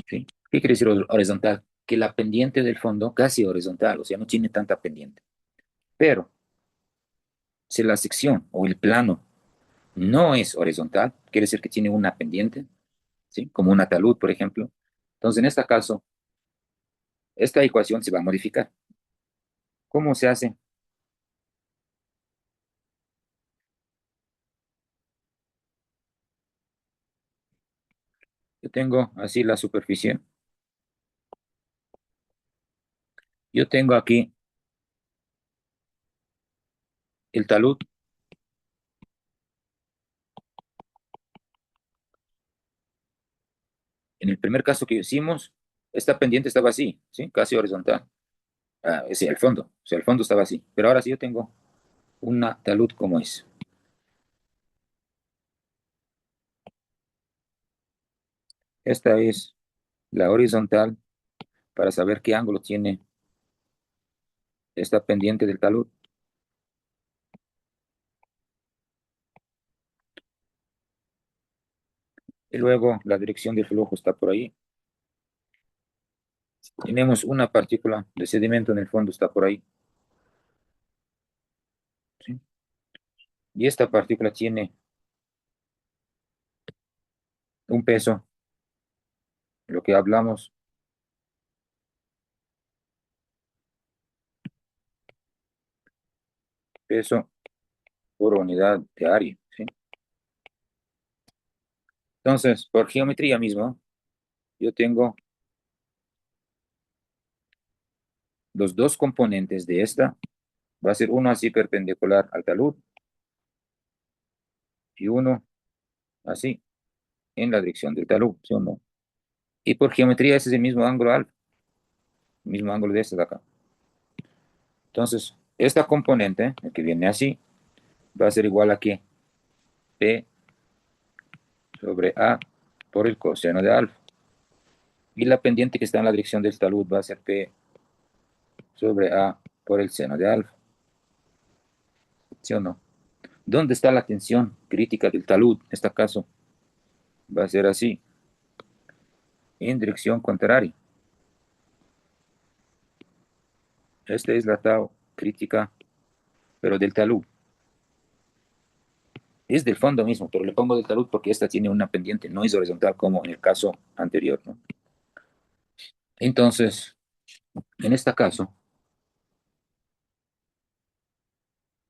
¿sí? ¿Qué quiere decir horizontal? Que la pendiente del fondo casi horizontal, o sea, no tiene tanta pendiente. Pero si la sección o el plano no es horizontal, quiere decir que tiene una pendiente, ¿sí? Como una talud, por ejemplo. Entonces, en este caso, esta ecuación se va a modificar. ¿Cómo se hace? Yo tengo así la superficie. Yo tengo aquí el talud. En el primer caso que hicimos, esta pendiente estaba así, ¿sí? Casi horizontal. Sí, el fondo. O sea, el fondo estaba así. Pero ahora sí yo tengo una talud como es. Esta es la horizontal para saber qué ángulo tiene esta pendiente del talud. Y luego la dirección del flujo está por ahí. Tenemos una partícula de sedimento en el fondo, está por ahí, ¿sí? Y esta partícula tiene un peso, lo que hablamos, peso por unidad de área, ¿sí? Entonces, por geometría mismo, yo tengo los dos componentes de esta va a ser uno así perpendicular al talud y uno así en la dirección del talud, ¿sí o no? Y por geometría ese es el mismo ángulo alfa, el mismo ángulo de este de acá. Entonces, esta componente, el que viene así, va a ser igual a ¿qué? P sobre A por el coseno de alfa. Y la pendiente que está en la dirección del talud va a ser P sobre A por el seno de alfa, ¿sí o no? ¿Dónde está la tensión crítica del talud? En este caso va a ser así, en dirección contraria. Esta es la tau crítica, pero del talud. Es del fondo mismo, pero le pongo del talud porque esta tiene una pendiente, no es horizontal como en el caso anterior, ¿no? Entonces, en este caso,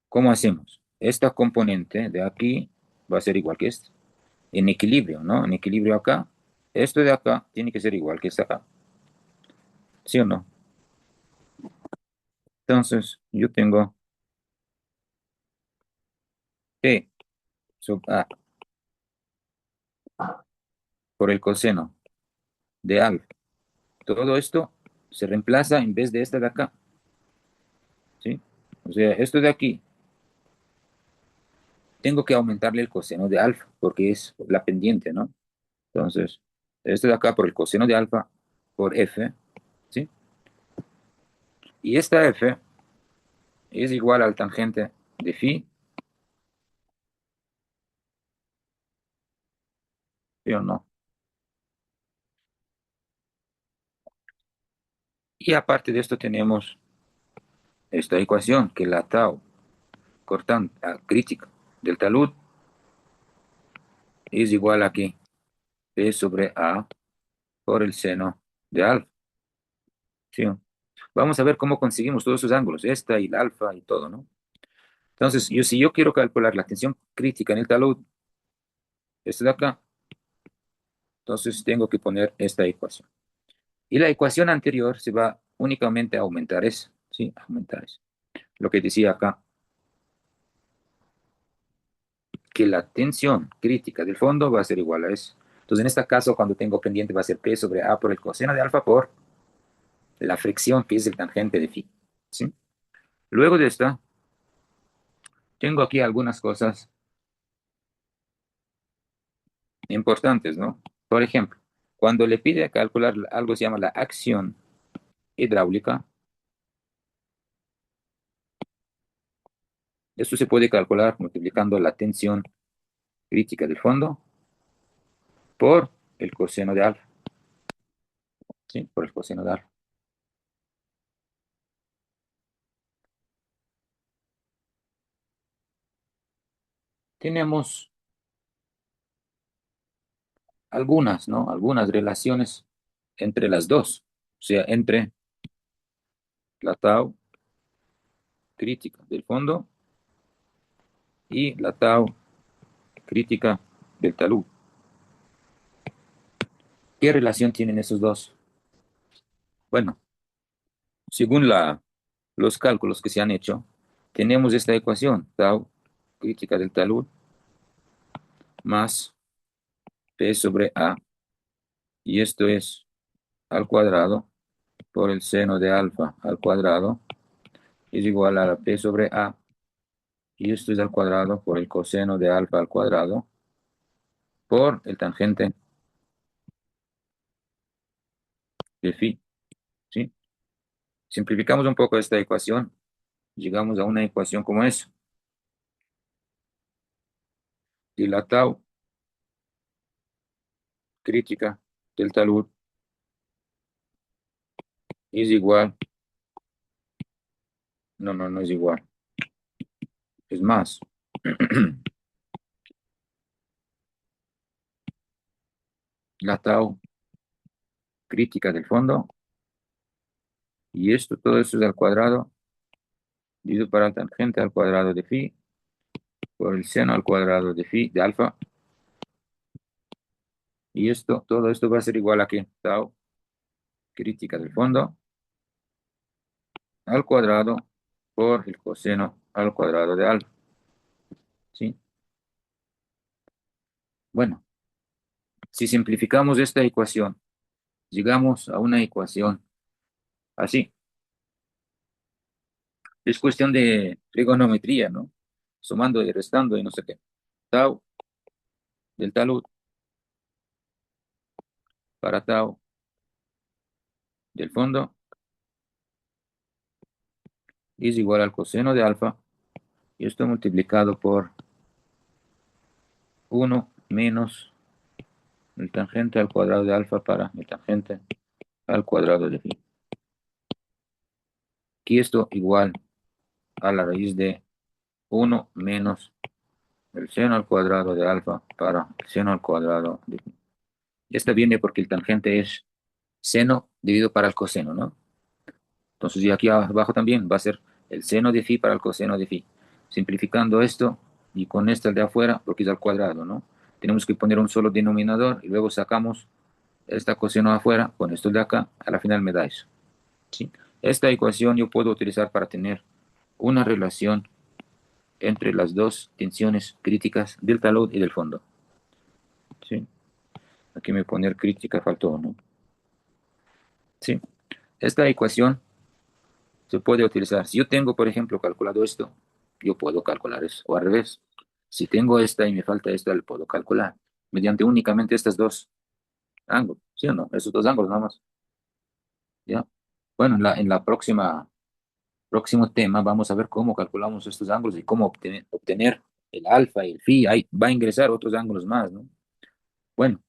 ¿cómo hacemos? Esta componente de aquí va a ser igual que esta, en equilibrio, ¿no? En equilibrio acá. Esto de acá tiene que ser igual que esta acá, ¿sí o no? Entonces, yo tengo P sub A por el coseno de alfa. Todo esto se reemplaza en vez de esta de acá, ¿sí? O sea, esto de aquí, tengo que aumentarle el coseno de alfa, porque es la pendiente, ¿no? Entonces, esto de acá por el coseno de alfa por F, ¿sí? Y esta F es igual al tangente de phi, ¿sí o no? Y aparte de esto tenemos esta ecuación, que la tau cortante, crítica del talud es igual a que P sobre A por el seno de alfa, ¿sí? Vamos a ver cómo conseguimos todos esos ángulos, esta y la alfa y todo, ¿no? Entonces, si yo quiero calcular la tensión crítica en el talud, este de acá, entonces tengo que poner esta ecuación. Y la ecuación anterior se va únicamente a aumentar eso, ¿sí? Aumentar eso. Lo que decía acá, que la tensión crítica del fondo va a ser igual a eso. Entonces, en este caso, cuando tengo pendiente, va a ser P sobre A por el coseno de alfa por la fricción, que es el tangente de phi, ¿sí? Luego de esto, tengo aquí algunas cosas importantes, ¿no? Por ejemplo, cuando le pide calcular algo que se llama la acción hidráulica, esto se puede calcular multiplicando la tensión crítica del fondo por el coseno de alfa, ¿sí? Por el coseno de alfa. Tenemos algunas, ¿no? Algunas relaciones entre las dos, o sea, entre la tau crítica del fondo y la tau crítica del talud. ¿Qué relación tienen esos dos? Bueno, según los cálculos que se han hecho, tenemos esta ecuación, tau crítica del talud más P sobre A, y esto es al cuadrado por el seno de alfa al cuadrado, es igual a la P sobre A, y esto es al cuadrado por el coseno de alfa al cuadrado, por el tangente de phi, ¿sí? Simplificamos un poco esta ecuación, llegamos a una ecuación como esa. Y la tau crítica del talud es igual, no es igual, es más. La tau crítica del fondo, y esto, todo esto es al cuadrado, dividido para el tangente al cuadrado de phi, por el seno al cuadrado de phi, de alfa, y esto, todo esto va a ser igual a que tau crítica del fondo al cuadrado por el coseno al cuadrado de alfa. ¿Sí? Bueno, si simplificamos esta ecuación, llegamos a una ecuación así. Es cuestión de trigonometría, ¿no? Sumando y restando y no sé qué. Tau del talud para tau del fondo es igual al coseno de alfa, y esto multiplicado por 1 menos el tangente al cuadrado de alfa para el tangente al cuadrado de phi. Aquí esto igual a la raíz de 1 menos el seno al cuadrado de alfa para el seno al cuadrado de phi. Y esta viene porque el tangente es seno dividido para el coseno, ¿no? Entonces, y aquí abajo también va a ser el seno de phi para el coseno de phi. Simplificando esto y con esto el de afuera, porque es al cuadrado, ¿no? Tenemos que poner un solo denominador y luego sacamos esta coseno afuera, con esto de acá, a la final me da eso. ¿Sí? Esta ecuación yo puedo utilizar para tener una relación entre las dos tensiones críticas del talud y del fondo. ¿Sí? Aquí me poner crítica faltó, ¿no? ¿Sí? Esta ecuación se puede utilizar. Si yo tengo, por ejemplo, calculado esto, yo puedo calcular eso. O al revés, si tengo esta y me falta esta, lo puedo calcular mediante únicamente estos dos ángulos. ¿Sí o no? Esos dos ángulos nada más. ¿Ya? Bueno, en la próximo tema vamos a ver cómo calculamos estos ángulos y cómo obtener el alfa y el phi. Ahí va a ingresar otros ángulos más, ¿no? Bueno.